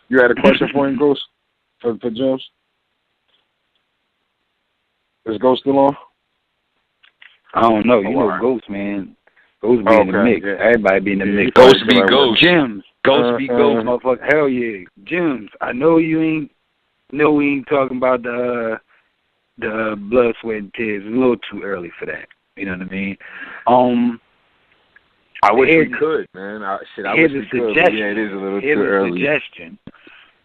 You had a question for him, Ghost? For Jimz? Is Ghost still on? I don't know. You know, Ghost, man. Ghost be in the mix. Yeah. Everybody be in the mix. Ghost be Ghost. Jimz. Ghost be Ghost, motherfucker. Hell yeah. Jimz, I know we ain't talking about the blood, sweat, and tears. It's a little too early for that. You know what I mean? I wish we could, man. I wish we could. Yeah, it is a little too early. Here's a suggestion.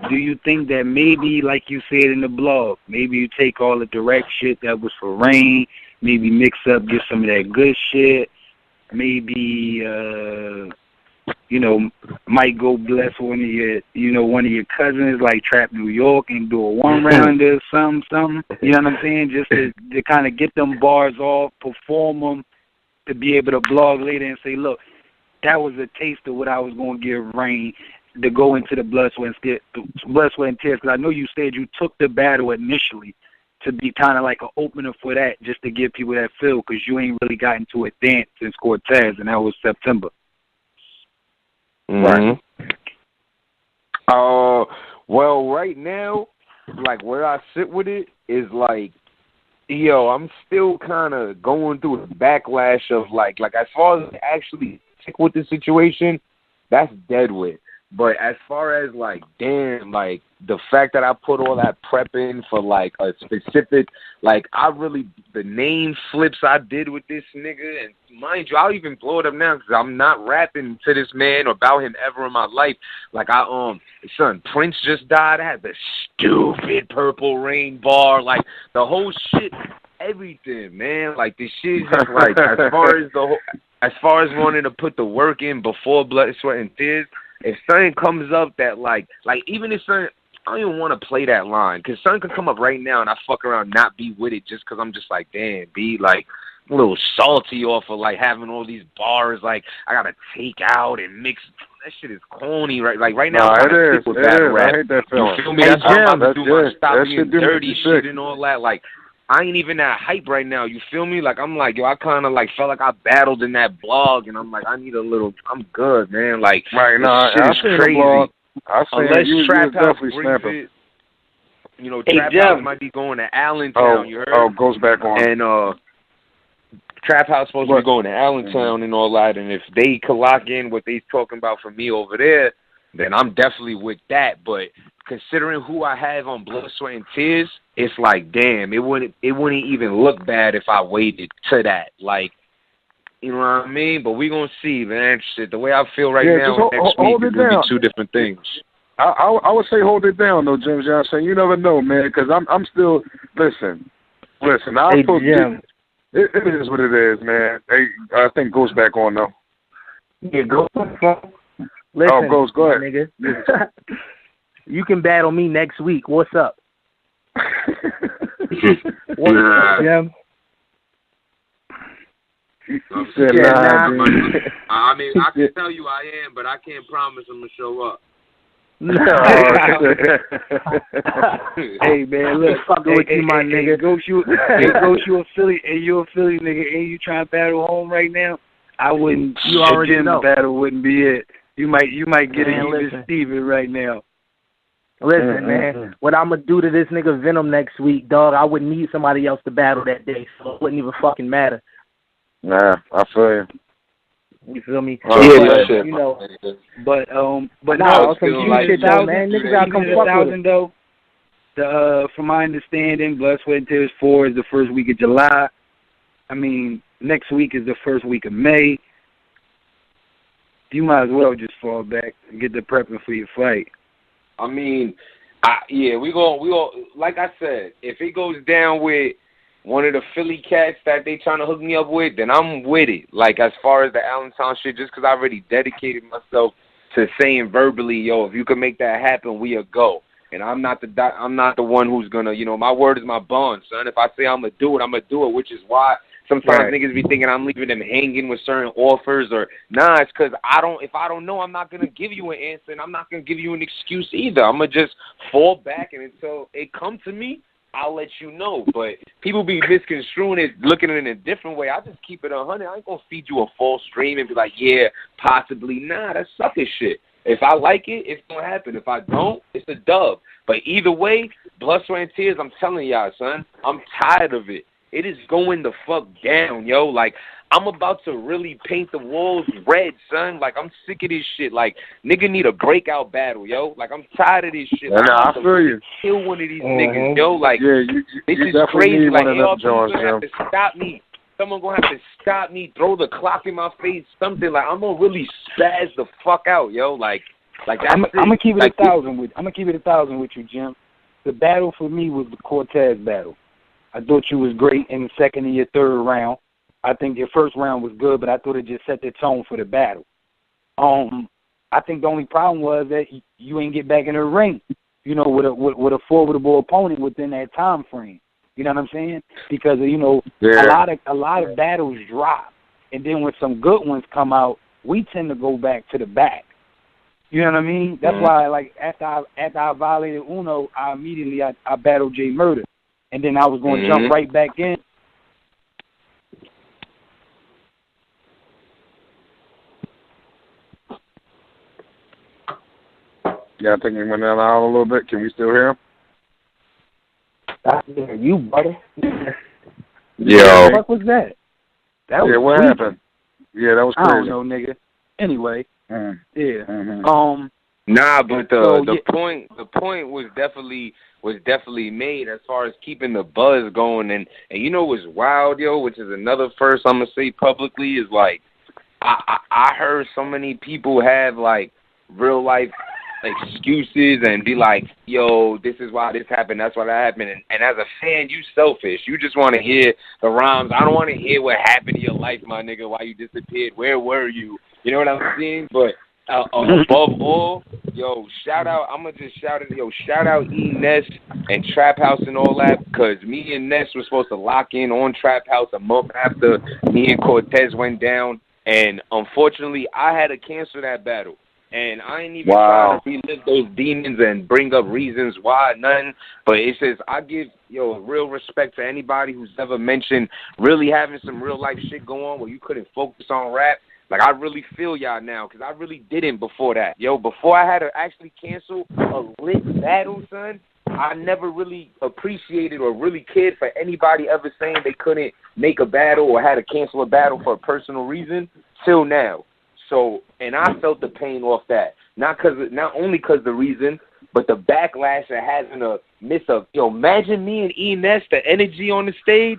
Do you think that maybe, like you said in the blog, maybe you take all the direct shit that was for Rain, maybe mix up, get some of that good shit, maybe, might go bless one of your cousins like Trap New York and do a one-rounder, something. You know what I'm saying? Just to kind of get them bars off, perform them, to be able to blog later and say, look, that was a taste of what I was going to give Rain to go into the blood, sweat, and tears. Because I know you said you took the battle initially to be kind of like an opener for that, just to give people that feel, because you ain't really gotten to a dance since Cortez, and that was September. Right. Well, right now, like where I sit with it is like, I'm still kind of going through a backlash of like as far as actually stick with the situation, that's dead with. But as far as like, damn, like the fact that I put all that prep in for like a specific, like the name flips I did with this nigga, and mind you, I'll even blow it up now because I'm not rapping to this man or about him ever in my life. Like son, Prince just died. I had the stupid Purple Rain bar, like the whole shit, everything, man. Like the shit is just like as far as wanting to put the work in before blood, sweat, and tears. If something comes up that like even if something, I don't even want to play that line because something could come up right now and I fuck around and not be with it just because I'm just like, damn, be like a little salty off of like having all these bars like I gotta take out and mix. That shit is corny, right? Like right now, it is. I hate that feeling. You feel me? That's why I'm about to do my stop being dirty shit and all that. Like I ain't even that hype right now. You feel me? Like I'm like, I kind of like felt like I battled in that blog, and I'm like, I need a little. I'm good, man. Like right now, shit is crazy. Unless Trap House brings it, Trap House might be going to Allentown. You heard? Goes back on. And Trap House supposed to be going to Allentown and all that. And if they can lock in what they talking about for me over there, then I'm definitely with that. But considering who I have on Blood, Sweat, and Tears, it's like, damn, it wouldn't even look bad if I waited to that. Like, you know what I mean? But we gonna see, man. Shit, the way I feel right now, next week is gonna be two different things. I would say hold it down, though, Jimz. You know what I'm saying? You never know, man, because I'm still listen. Hey, Jim. It is what it is, man. Hey, I think goes back on though. Yeah, go. Listen, go ahead, nigga. You can battle me next week. What's up? What's up, Jim? I mean, I can tell you I am, but I can't promise I'm gonna show up. No. Hey man, look, fucking with you, my nigga. Ghost, you a Philly, and you a Philly nigga, and you trying to battle home right now. I wouldn't. You already know. Battle wouldn't be it. You might get it even Steven right now. Listen, man, what I'm gonna do to this nigga Venom next week, dog? I would need somebody else to battle that day, so it wouldn't even fucking matter. Nah, I feel you. You feel me? Yeah, you know. But no, some cute shit though, man. Niggas gotta come fuck with it. Though, from my understanding, Blood, Sweat, and Tears 4 is the first week of July. I mean, next week is the first week of May. You might as well just fall back and get the prepping for your fight. I mean, we go. Like I said, if it goes down with one of the Philly cats that they trying to hook me up with, then I'm with it. Like, as far as the Allentown shit, just because I already dedicated myself to saying verbally, yo, if you can make that happen, we'll go. And I'm not the one who's gonna, my word is my bond, son. If I say I'm gonna do it, I'm gonna do it. Which is why sometimes niggas be thinking I'm leaving them hanging with certain offers or nah. It's because if I don't know, I'm not gonna give you an answer, and I'm not gonna give you an excuse either. I'm gonna just fall back, and until it come to me, I'll let you know. But people be misconstruing it, looking at it in a different way. I just keep it 100. I ain't gonna feed you a false dream and be like, yeah, possibly. Nah, that's sucker shit. If I like it, it's going to happen. If I don't, it's a dub. But either way, blood, sweat, and tears, I'm telling y'all, son, I'm tired of it. It is going the fuck down, yo. Like, I'm about to really paint the walls red, son. Like, I'm sick of this shit. Like, nigga need a breakout battle, yo. Like, I'm tired of this shit. Like, I feel you. Kill one of these niggas, yo. Like, yeah, this is crazy. Like, yo, someone's gonna have to stop me. Someone gonna have to stop me, throw the clock in my face, something. Like, I'm gonna really spaz the fuck out, yo. Like that's I'm gonna keep it like, 1,000 with. I'm gonna keep it 1,000 with you, Jim. The battle for me was the Cortez battle. I thought you was great in the second and your third round. I think your first round was good, but I thought it just set the tone for the battle. I think the only problem was that you ain't get back in the ring, you know, with a formidable opponent within that time frame. You know what I'm saying? Because a lot of battles drop, and then when some good ones come out, we tend to go back to the back. You know what I mean? That's why, like, after I violated Uno, I immediately battled Jay Murder, and then I was going to jump right back in. Yeah, I think he went out a little bit. Can we still hear him? I hear you, Buttah. Yo. What the fuck was that? What happened? Yeah, that was crazy. I don't know, nigga. Anyway, yeah. Mm-hmm. Nah, but the point was definitely made as far as keeping the buzz going, and you know what's wild, yo, which is another first I'm gonna say publicly, is like I heard so many people have like real life excuses and be like, yo, this is why this happened, that's why that happened. And as a fan, you selfish. You just want to hear the rhymes. I don't want to hear what happened in your life, my nigga, why you disappeared. Where were you? You know what I'm saying? But above all, yo, shout out. I'm going to just shout out E. Ness and Trap House and all that, because me and Ness were supposed to lock in on Trap House a month after me and Cortez went down. And unfortunately, I had to cancel that battle. And I ain't even trying to relive those demons and bring up reasons why, nothing. But it says I give, real respect to anybody who's ever mentioned really having some real life shit going on where you couldn't focus on rap. Like, I really feel y'all now, because I really didn't before that. Before I had to actually cancel a lit battle, son, I never really appreciated or really cared for anybody ever saying they couldn't make a battle or had to cancel a battle for a personal reason till now. So, and I felt the pain off that, not only because the reason, but the backlash of having a miss of, imagine me and E. Ness, the energy on the stage.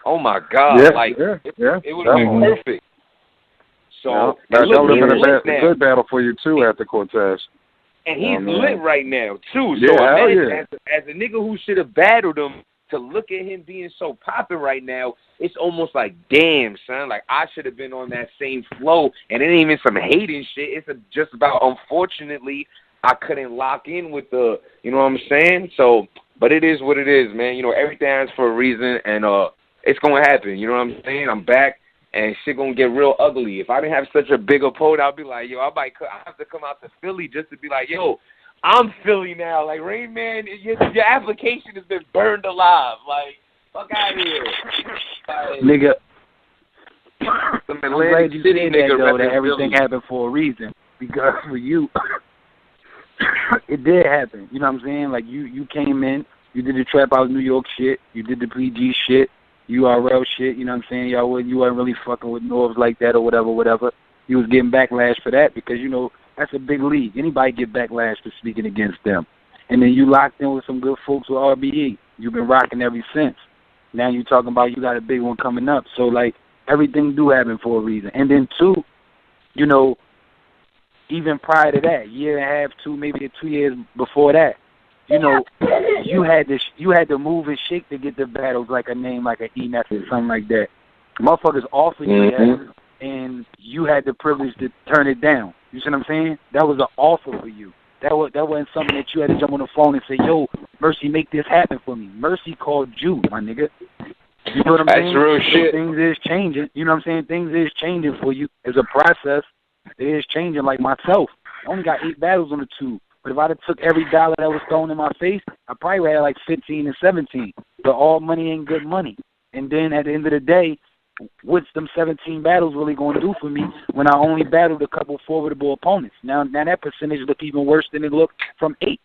Oh my God, it would have been perfect. So, that would have been a good battle for you too after Cortez. And he's lit right now too. So imagine as a nigga who should have battled him, to look at him being so popping right now, it's almost like, damn, son, like I should have been on that same flow. And it ain't even some hating shit. It's just about, unfortunately, I couldn't lock in with the, you know what I'm saying? So, but it is what it is, man. Everything happens for a reason, and it's going to happen. You know what I'm saying? I'm back, and shit going to get real ugly. If I didn't have such a big opponent, I'd be like, yo, I have to come out to Philly just to be like, yo, I'm Philly now. Like, Rain Man, your application has been burned alive. Like, fuck out of here. Like, nigga, some I'm glad you said that, though, that everything happened for a reason. Because for you, it did happen. You know what I'm saying? Like, you came in, you did the Trap House New York shit, you did the PG shit, URL shit, you know what I'm saying? You weren't really fucking with Norvs like that or whatever. You was getting backlash for that because, that's a big league. Anybody get backlash for speaking against them. And then you locked in with some good folks with RBE. You've been rocking ever since. Now you talking about you got a big one coming up. So, like, everything do happen for a reason. And then, two, even prior to that, year and a half, maybe 2 years before that, you had to move and shake to get the battles like a name like an E-Ness or something like that. Motherfuckers offered you that, and you had the privilege to turn it down. You see what I'm saying? That was an offer for you. That wasn't something that you had to jump on the phone and say, yo, Mercy, make this happen for me. Mercy called you, my nigga. You know what I'm saying? That's real shit. Things is changing. You know what I'm saying? Things is changing for you. It's a process. It is changing like myself. I only got 8 battles on the tube. But if I'd have took every dollar that was thrown in my face, I probably would have had like 15 and 17. But all money ain't good money. And then at the end of the day, what's them 17 battles really going to do for me when I only battled a couple formidable opponents? Now that percentage look even worse than it looked from 8.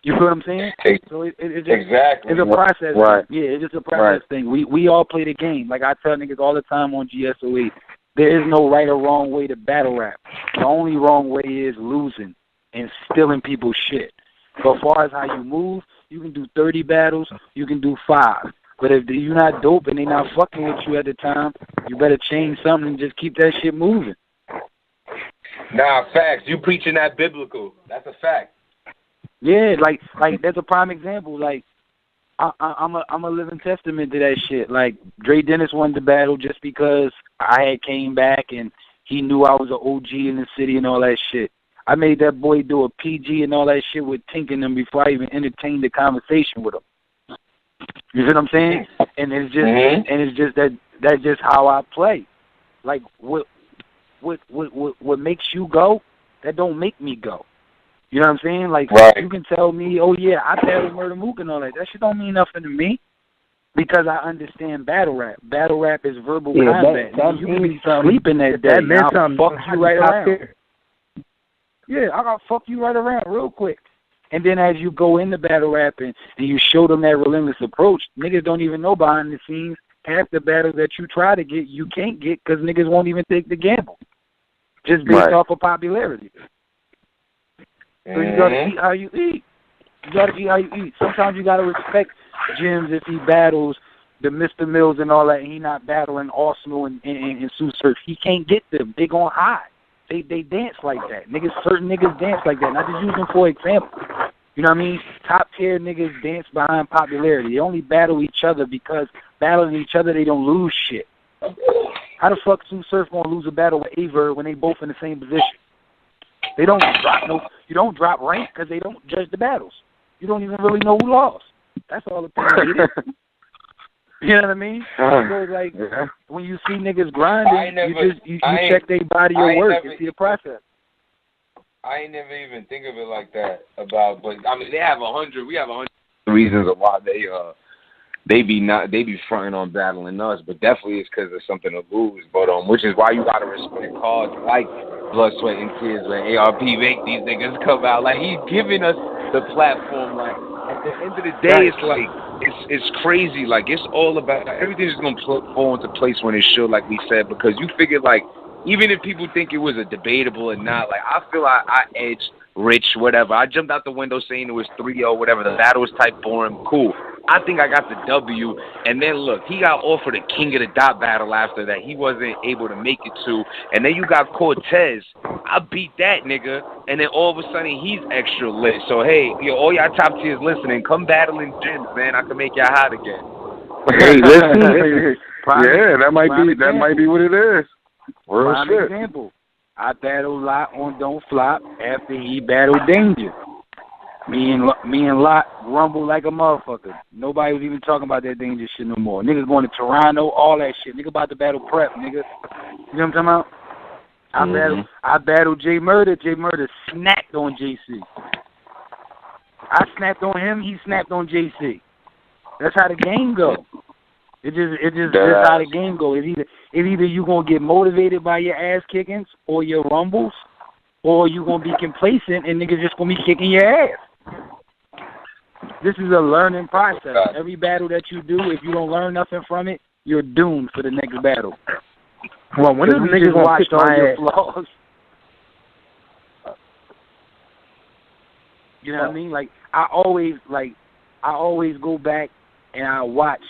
You feel what I'm saying? So it's just, exactly. It's a process. Right. Yeah, it's just a process thing. We all play the game. Like I tell niggas all the time on GSOE, there is no right or wrong way to battle rap. The only wrong way is losing and stealing people's shit. So as far as how you move, you can do 30 battles, you can do 5. But if you're not dope and they not fucking with you at the time, you better change something and just keep that shit moving. Nah, facts. You preaching that biblical. That's a fact. Yeah, like that's a prime example. Like I'm a living testament to that shit. Like Dre Dennis won the battle just because I had came back and he knew I was an OG in the city and all that shit. I made that boy do a PG and all that shit with Tink and them before I even entertained the conversation with him. You see what I'm saying? And it's just that's just how I play. Like what makes you go, that don't make me go. You know what I'm saying? Like you can tell me, oh yeah, I battled Murder Mook and all that. That shit don't mean nothing to me because I understand battle rap. Battle rap is verbal combat. You can be sleeping that day. That meant something. Fuck you right around. Yeah, I got fuck you right around real quick. And then as you go into battle rapping and you show them that relentless approach, niggas don't even know behind the scenes half the battles that you try to get, you can't get because niggas won't even take the gamble just based off of popularity. So you gotta eat how you eat. You gotta eat how you eat. Sometimes you gotta respect Jimz if he battles the Mr. Mills and all that, and he not battling Arsenal and Sue Surf. He can't get them. They gonna hide. They dance like that. Certain niggas dance like that. And I just use them for example. You know what I mean? Top tier niggas dance behind popularity. They only battle each other because battling each other they don't lose shit. How the fuck Sue Surf gonna lose a battle with Aver when they both in the same position? They don't drop you don't drop rank because they don't judge the battles. You don't even really know who lost. That's all the thing. You know what I mean? So like when you see niggas grinding, you check their body of work and see the process. I ain't never even think of it like that but I mean we have 100 reasons of why they be fronting on battling us, but definitely it's because of something to lose. But which is why you gotta respect cards like Blood, Sweat, and Tears when ARP make these niggas come out. Like he's giving us the platform. Like at the end of the day, it's like it's crazy. Like it's all about everything's gonna fall into place when it should, like we said, because you figure like even if people think it was a debatable or not, like I feel I edged Rich, whatever. I jumped out the window saying it was 3-0, whatever. The battle was type boring. Cool. I think I got the W. And then, look, he got offered a King of the Dot battle after that. He wasn't able to make it to. And then you got Cortez. I beat that nigga. And then all of a sudden, he's extra lit. So, hey, all y'all top tiers listening, come battling Jimz, man. I can make y'all hot again. Hey, listen. Yeah, that might be what it is. Prime example. I battled Lot on Don't Flop after he battled Danger. Me and Lot rumble like a motherfucker. Nobody was even talking about that Danger shit no more. Niggas going to Toronto, all that shit. Nigga about to battle Prep, nigga. You know what I'm talking about? I battled J Murder. J Murder snapped on JC. I snapped on him. He snapped on JC. That's how the game go. It's just how the game goes. It's either you gonna get motivated by your ass kickings or your rumbles, or you gonna be complacent and niggas just gonna be kicking your ass. This is a learning process. Every battle that you do, if you don't learn nothing from it, you're doomed for the next battle. Well, when the niggas gonna kick my ass? Flaws. You know what I mean? Like I always go back and I watch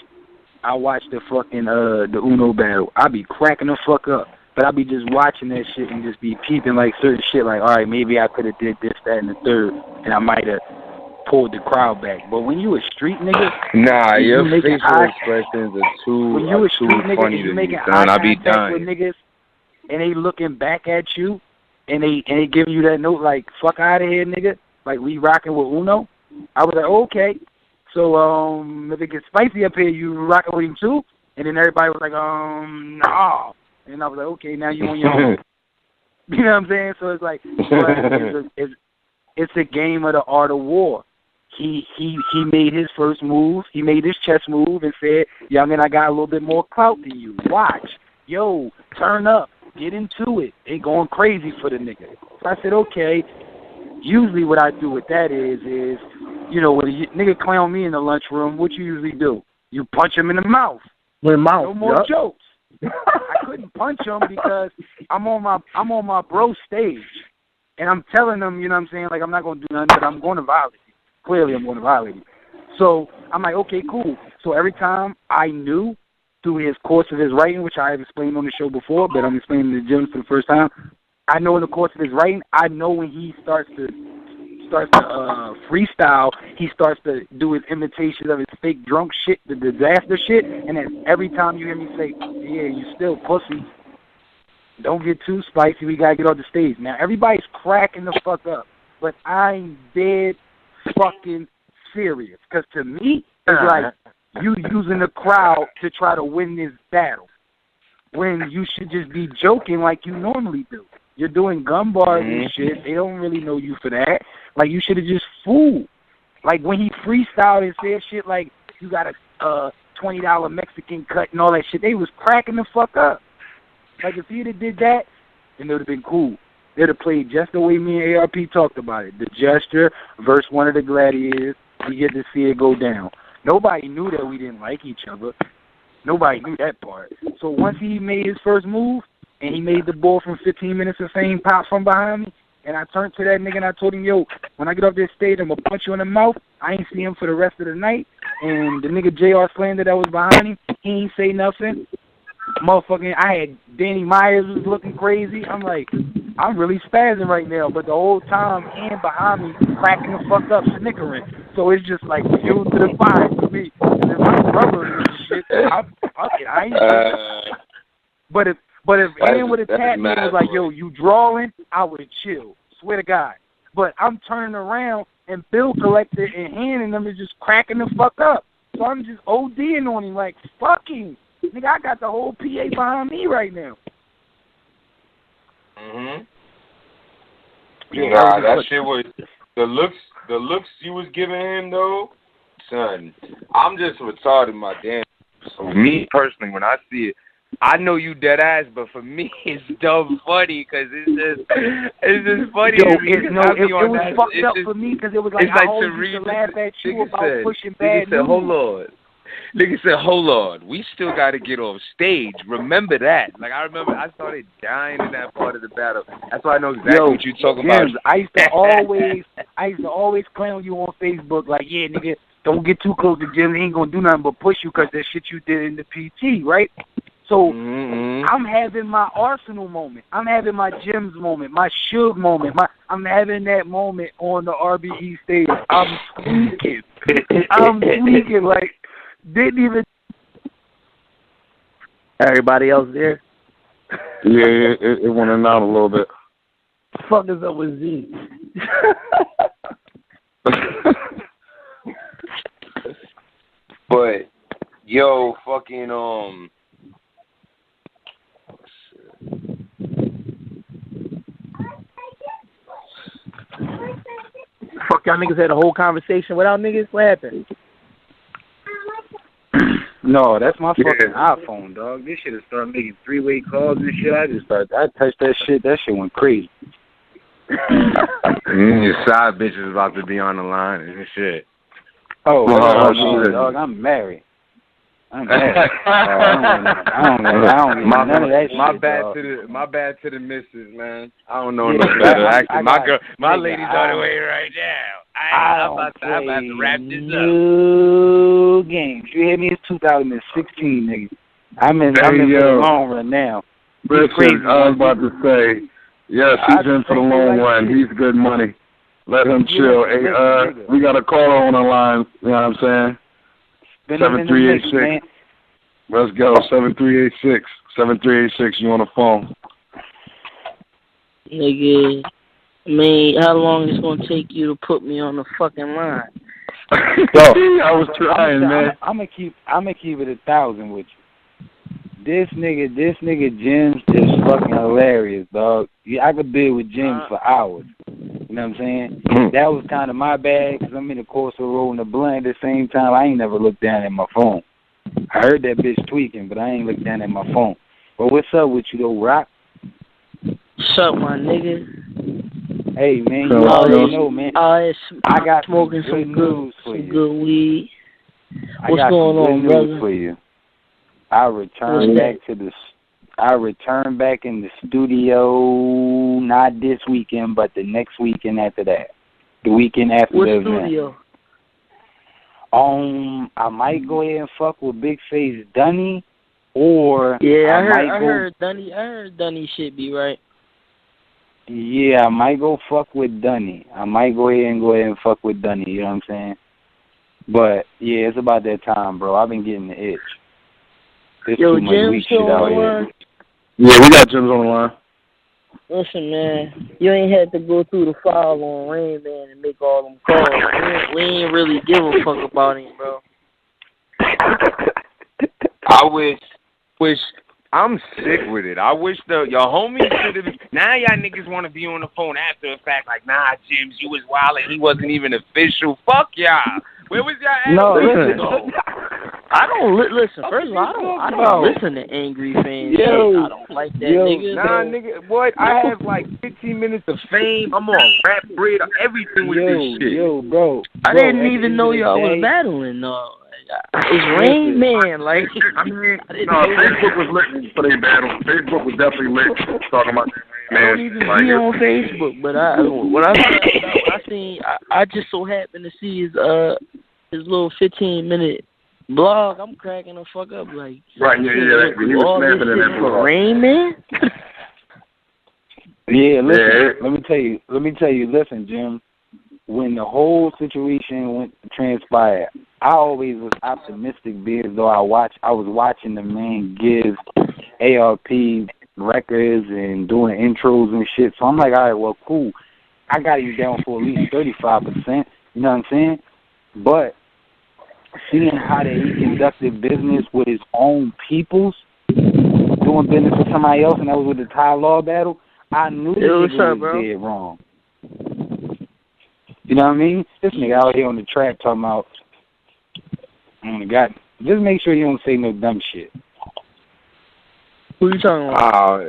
the fucking the Uno battle. I be cracking the fuck up, but I be just watching that shit and just be peeping like certain shit. Like, all right, maybe I could have did this, that, and the third, and I might have pulled the crowd back. But when you a street nigga, nah, your facial expressions are too when you a street nigga and you making eye contact with niggas, and they looking back at you, and they giving you that note like fuck out of here, nigga. Like we rocking with Uno. I was like, okay. So, if it gets spicy up here, you rockin' with him too? And then everybody was like, nah. And I was like, okay, now you on your own. You know what I'm saying? So it's like, it's a game of the art of war. he made his first move. He made his chess move and said, youngin, I got a little bit more clout than you. Watch. Yo, turn up. Get into it. Ain't going crazy for the nigga. So I said, okay. Usually what I do with that is you know, when a nigga clown me in the lunchroom, what you usually do? You punch him in the mouth. No more jokes. I couldn't punch him because I'm on my bro stage. And I'm telling them, you know what I'm saying, like I'm not going to do nothing, but I'm going to violate you. Clearly I'm going to violate you. So I'm like, okay, cool. So every time I knew through his course of his writing, which I have explained on the show before, but I'm explaining to Jimz for the first time, I know in the course of his writing, I know when he starts to freestyle, he starts to do his imitations of his fake drunk shit, the disaster shit, and then every time you hear me say, yeah, you still pussy, don't get too spicy, we gotta get off the stage. Now, everybody's cracking the fuck up, but I'm dead fucking serious, because to me, it's like you using the crowd to try to win this battle, when you should just be joking like you normally do. You're doing gun bars and shit. They don't really know you for that. Like, you should have just fooled. Like, when he freestyled and said shit like, you got a $20 Mexican cut and all that shit, they was cracking the fuck up. Like, if he'd have did that, then it would have been cool. They'd have played just the way me and ARP talked about it. The gesture versus one of the gladiators. We get to see it go down. Nobody knew that we didn't like each other. Nobody knew that part. So once he made his first move, and he made the ball from 15 minutes of fame pop from behind me, and I turned to that nigga and I told him, yo, when I get off this stage, I'm going to punch you in the mouth. I ain't see him for the rest of the night. And the nigga JR Slander that was behind him, he ain't say nothing. Motherfucking, I had Danny Myers was looking crazy. I'm like, I'm really spazzing right now. But the whole time, and behind me, cracking the fuck up, snickering. So it's just like fuel to the fire for me. And then my brother and shit, I ain't But if anyone would have tapped me and was like, yo, you drawing, I would have chilled. Swear to God. But I'm turning around and bill collector and handing them is just cracking the fuck up. So I'm just ODing on him like, fucking. Nigga, I got the whole PA behind me right now. Yeah, that shit was the looks you was giving him though, son. I'm just retarded, my damn. So me personally, when I see it, I know you dead ass, but for me, it's dumb funny because it's just funny. Yo, it was fucked up for me because it was like I always used to laugh at you about pushing bad news. Nigga said, hold on. We still got to get off stage. Remember that. Like, I remember I started dying in that part of the battle. That's why I know exactly what you're talking about. I used to always clown you on Facebook like, yeah, nigga, don't get too close to Jim. He ain't going to do nothing but push you because that shit you did in the PT, right? So I'm having my Arsenal moment. I'm having my Jimz moment, my Suge moment. I'm having that moment on the RBE stage. I'm tweaking. Like, didn't even. Everybody else there? Yeah, it went in and out a little bit. Fuck is up with Z? But, yo, fucking, Fuck, y'all niggas had a whole conversation without niggas? What happened? No, that's my fucking iPhone, dog. This shit has started making three-way calls and shit. I touched that shit. That shit went crazy. Your side bitch is about to be on the line and shit. Oh, no, dog, I'm married. I don't need none of that shit. My bad to the missus, man. I don't know nothing better. Actually, my lady's on the way right now. I'm about to wrap this up. New games. You hear me? It's 2016, nigga. I'm in the long run now. Listen, I was about to say, yes, he's in for the long run. He's good money. Let him chill. Hey, we got a caller on the line. You know what I'm saying? 7386. Let's go. 7386. 7386. You on the phone? Nigga, man, how long it's gonna take you to put me on the fucking line? I was trying, man. I'm gonna keep it 1,000 with you. This nigga Jimz is fucking hilarious, dog. Yeah, I could be with Jimz for hours. You know what I'm saying? That was kind of my bad because I'm in the course of rolling the blunt. At the same time, I ain't never looked down at my phone. I heard that bitch tweaking, but I ain't looked down at my phone. But what's up with you, though, Rock? What's up, my nigga? Hey, man, you already know, man. I got smoking some good weed. What's going on, brother? For you. I returned back in the studio, not this weekend, but the next weekend after that. The weekend after the event. What studio? I might go ahead and fuck with Big Face Dunny, or I heard Dunny shit be right. Yeah, I might go fuck with Dunny. I might go ahead and fuck with Dunny. You know what I'm saying? But yeah, it's about that time, bro. I've been getting the itch. There's too much weak shit out here. Yeah, we got Jimz on the line. Listen, man, you ain't had to go through the file on Rain Man and make all them calls. We ain't really give a fuck about him, bro. I wish I'm sick with it. I wish your homies should have. Now y'all niggas want to be on the phone after the fact, like, nah, Jimz, you was wild and he wasn't even official. Fuck y'all. Where was y'all at? No, listen. I don't listen. First of all, I don't listen to angry fans. I don't like that, nigga. Nah, nigga, what? I have like 15 minutes of fame. I'm on rap bread, everything with this shit. Yo, bro. I didn't even know y'all was battling. It's Rain Man, like. I mean, Facebook was lit for their battle. Facebook was definitely lit talking about that. I don't even be on Facebook, but I just so happened to see his little 15-minute blog. I'm cracking the fuck up, like. Right, yeah. He was snapping in that blog. Rain Man. Yeah, listen. Let me tell you. Listen, Jim. When the whole situation transpired, I always was optimistic because though I was watching the man give ARP records and doing intros and shit. So I'm like, all right, well, cool. I got you down for at least 35%. You know what I'm saying? But seeing how that he conducted business with his own peoples, doing business with somebody else, and that was with the Ty Law battle, I knew this nigga was dead wrong. You know what I mean? This nigga out here on the track talking about, oh my God, just make sure you don't say no dumb shit. Who you talking about?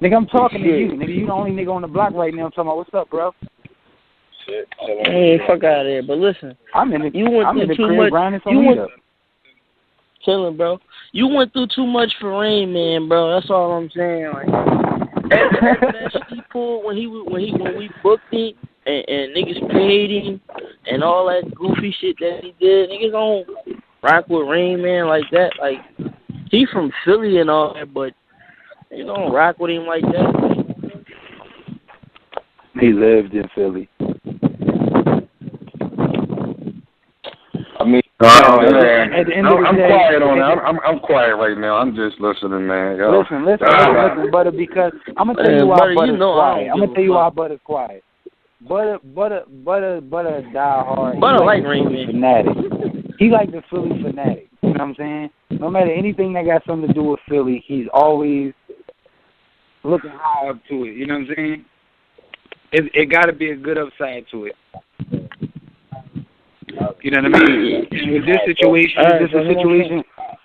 Nigga, I'm talking to you. Nigga, you the only nigga on the block right now. I'm talking about, what's up, bro? Shit. Hey, fuck out of here. But listen, I'm in the crib grinding some weed up. Chilling, bro. You went through too much for Rain Man, bro. That's all I'm saying. Like, that shit he pulled when we booked him and niggas paid him and all that goofy shit that he did. Niggas don't rock with Rain Man like that. Like, he from Philly and all that, but you don't rock with him like that. He lived in Philly. I mean, at the end of the day, quiet on that. I'm quiet right now. I'm just listening, man. Yo. Listen, Buttah, because I'm gonna tell you why Buttah's quiet. I'm gonna tell you why Buttah's quiet. Buttah die hard. Buttah like Rain Man. Fanatic. He like the Philly fanatic. You know what I'm saying? No matter anything that got something to do with Philly, he's always looking high up to it. You know what I'm saying? It got to be a good upside to it. You know what I mean? With this situation,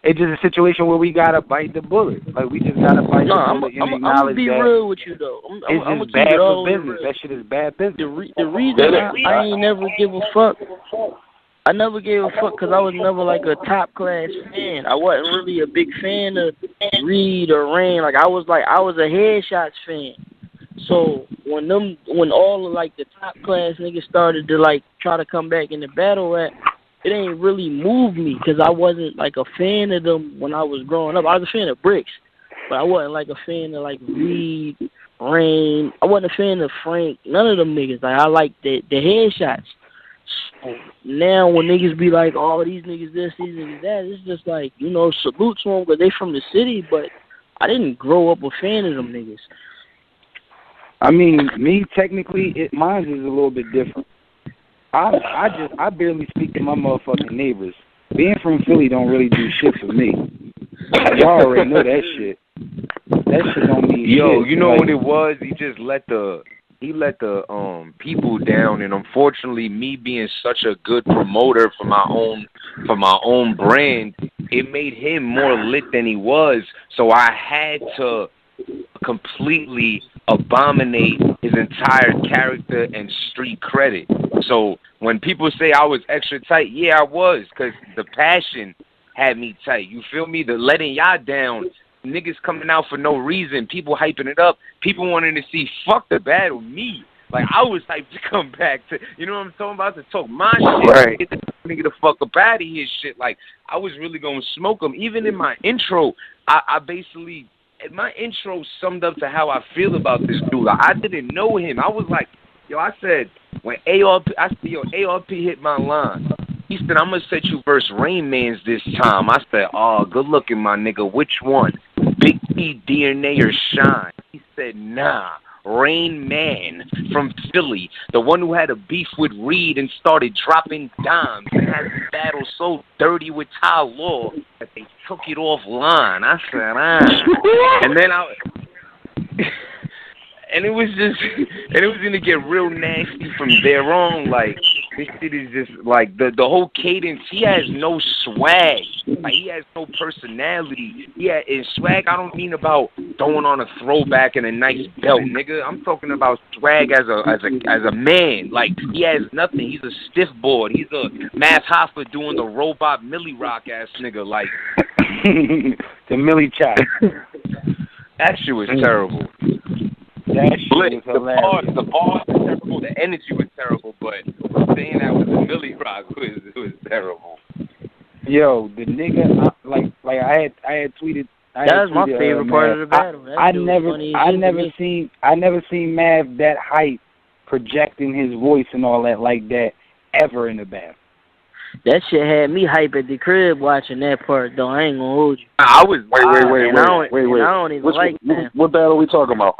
it's just a situation where we gotta bite the bullet. Like, we just gotta bite the bullet and acknowledge that. I'm gonna be real with you though. It's just bad for business. That shit is bad business. The reason I ain't never give a fuck. I never gave a fuck because I was never like a top class fan. I wasn't really a big fan of Reed or Rain. Like, I was a Headshots fan. So when all of like the top class niggas started to like try to come back in the battle rap, it ain't really moved me because I wasn't like a fan of them when I was growing up. I was a fan of Bricks, but I wasn't like a fan of like Reed, Rain. I wasn't a fan of Frank. None of them niggas. Like, I like the Headshots. So now when niggas be like, oh, these niggas this, these niggas that, it's just like, you know, salute to them because they from the city, but I didn't grow up a fan of them niggas. I mean, me, technically, mine is a little bit different. I barely speak to my motherfucking neighbors. Being from Philly don't really do shit for me. Y'all already know that shit. That shit don't mean shit. Yo, you know what it was? He he let the people down, and unfortunately, me being such a good promoter for my own brand, it made him more lit than he was. So I had to completely abominate his entire character and street credit. So when people say I was extra tight, yeah, I was, because the passion had me tight. You feel me? The letting y'all down. Niggas coming out for no reason. People hyping it up. People wanting to see fuck the battle. Me. Like, I was hyped to come back to, you know what I'm talking about? To talk my shit. Right. Get the nigga the fuck up out of here shit. Like, I was really going to smoke him. Even in my intro, I basically, my intro summed up to how I feel about this dude. Like, I didn't know him. I was like, yo, I said, when ARP hit my line, he said, I'm going to set you versus Rain Man's this time. I said, oh, good looking, my nigga. Which one? Big T, DNA, or Shine? He said, nah, Rain Man from Philly, the one who had a beef with Reed and started dropping dimes and had the battle so dirty with Ty Law that they took it offline. I said, and then and it was gonna get real nasty from there on. Like, this shit is just like the whole cadence. He has no swag. Like, he has no personality. Yeah, and swag, I don't mean about throwing on a throwback and a nice belt, nigga. I'm talking about swag as a man. Like, he has nothing. He's a stiff board. He's a Math Hoffa doing the robot Millie Rock ass nigga. Like, the Millie Chop. that shit was terrible. That shit was hilarious. The bars were terrible. The energy was terrible. But saying that was a Millie Rock was terrible. Yo, the nigga, like I had tweeted. That was my favorite part of the battle. I never seen Mav that hype, projecting his voice and all that like that ever in the battle. That shit had me hype at the crib watching that part, though. I ain't gonna hold you. I was wait. I don't even like that. What battle are we talking about?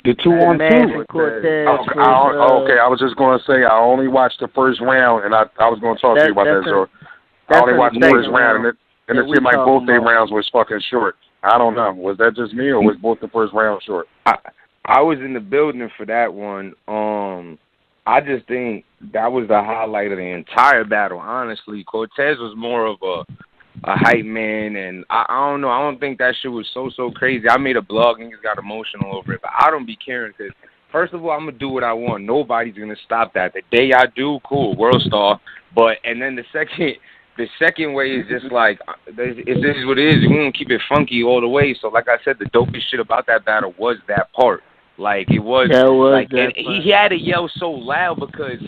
The 2-on-2. Cortez. Okay, I was just going to say I only watched the first round, and I was going to talk to you about that, George. I only watched the first round, and it seemed like both their rounds was fucking short. I don't know. Was that just me, or was both the first rounds short? I was in the building for that one. I just think that was the highlight of the entire battle, honestly. Cortez was more of a hype man, and I don't know. I don't think that shit was so crazy. I made a blog, and niggas got emotional over it, but I don't be caring, because first of all, I'm going to do what I want. Nobody's going to stop that. The day I do, cool, world star. And then the second way is just like, this is what it is. We're going to keep it funky all the way. So like I said, the dopest shit about that battle was that part. Like, it was, like, and he had to yell so loud because,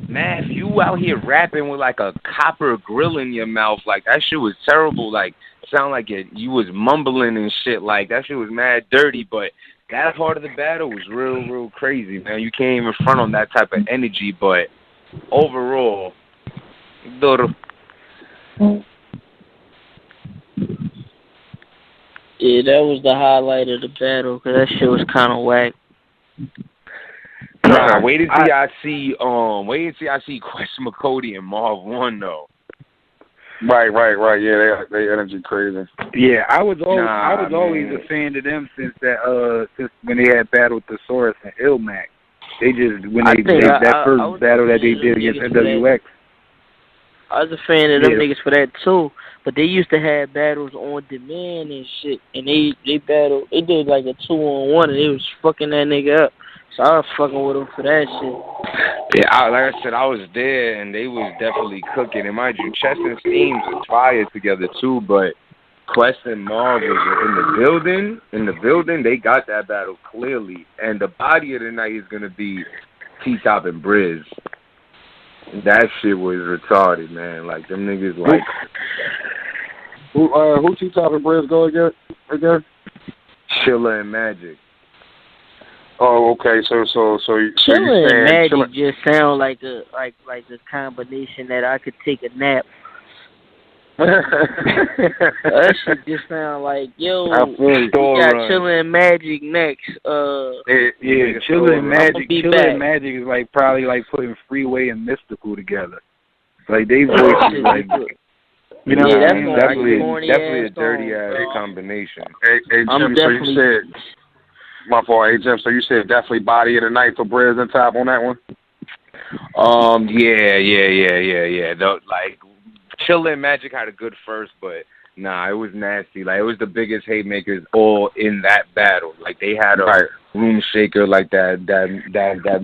man, if you out here rapping with like a copper grill in your mouth, like, that shit was terrible. Like, sound like you was mumbling and shit. Like, that shit was mad dirty. But that part of the battle was real crazy, man. You can't even front on that type of energy. But overall, yeah, that was the highlight of the battle, because that shit was kind of whack. Nah, wait until I see Quest McCody and Marv 1, though. Right. Yeah, they energy crazy. Yeah, I was always a fan of them since when they had battled Thesaurus and Ilmac. They just that first battle that they did against NWX. I was a fan of them niggas for that too, but they used to have battles on demand and shit, and they battled. They did like a 2-on-1, and they was fucking that nigga up. So I was fucking with them for that shit. Yeah, like I said, I was there, and they was definitely cooking. And mind you, Chess and Steams was fire together too, but Quest and Marv was in the building. In the building, they got that battle clearly. And the body of the night is going to be T-Top and Briz. That shit was retarded, man. Like, them niggas, like... Who T-Top and Briz go again? Chilla and Magic. Oh, okay. So Chilla and Magic just sound like a combination that I could take a nap. That shit just sound like, yo, we got Chilla and Magic next. Yeah, Chilla and Magic is like probably like putting Freeway and Mystical together. Like they voices like, you know, yeah, what I mean? Definitely a dirty ass combination. Hey, Jim, so you said My fault, hey Jim. So you said definitely body of the night for Briz and Top on that one? Yeah. Like Chilla and Magic had a good first, but nah, it was nasty. Like it was the biggest haymakers all in that battle. Like they had a room shaker like that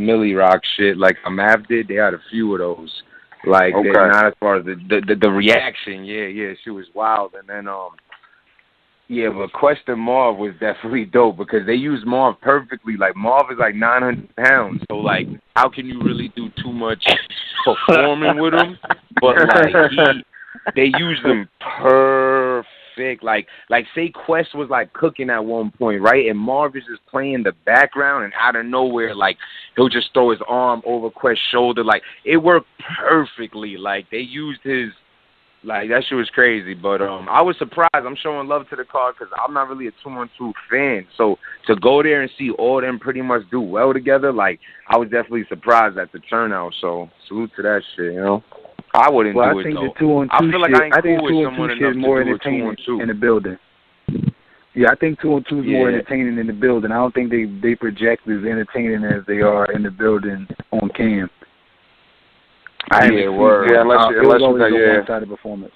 Millie Rock shit. Like Mav did. They had a few of those. Like not as far as the reaction. Yeah, she was wild. And then yeah, but Quest and Marv was definitely dope because they used Marv perfectly. Like, Marv is like 900 pounds. So, like, how can you really do too much performing with him? But, like, they used him perfect. Like, say Quest was, like, cooking at one point, right? And Marv is just playing in the background, and out of nowhere, like, he'll just throw his arm over Quest's shoulder. Like, it worked perfectly. Like, they used his... Like, that shit was crazy, but I was surprised. I'm showing love to the card because I'm not really a 2-on-2 fan. So to go there and see all of them pretty much do well together, like, I was definitely surprised at the turnout. So salute to that shit, you know. I wouldn't do it, though. I think the 2-on-2 shit, I think 2-on-2 shit is more entertaining in the building. Yeah, I think 2-on-2 is more entertaining in the building. I don't think they project as entertaining as they are in the building on cam. Unless you got one-sided performance.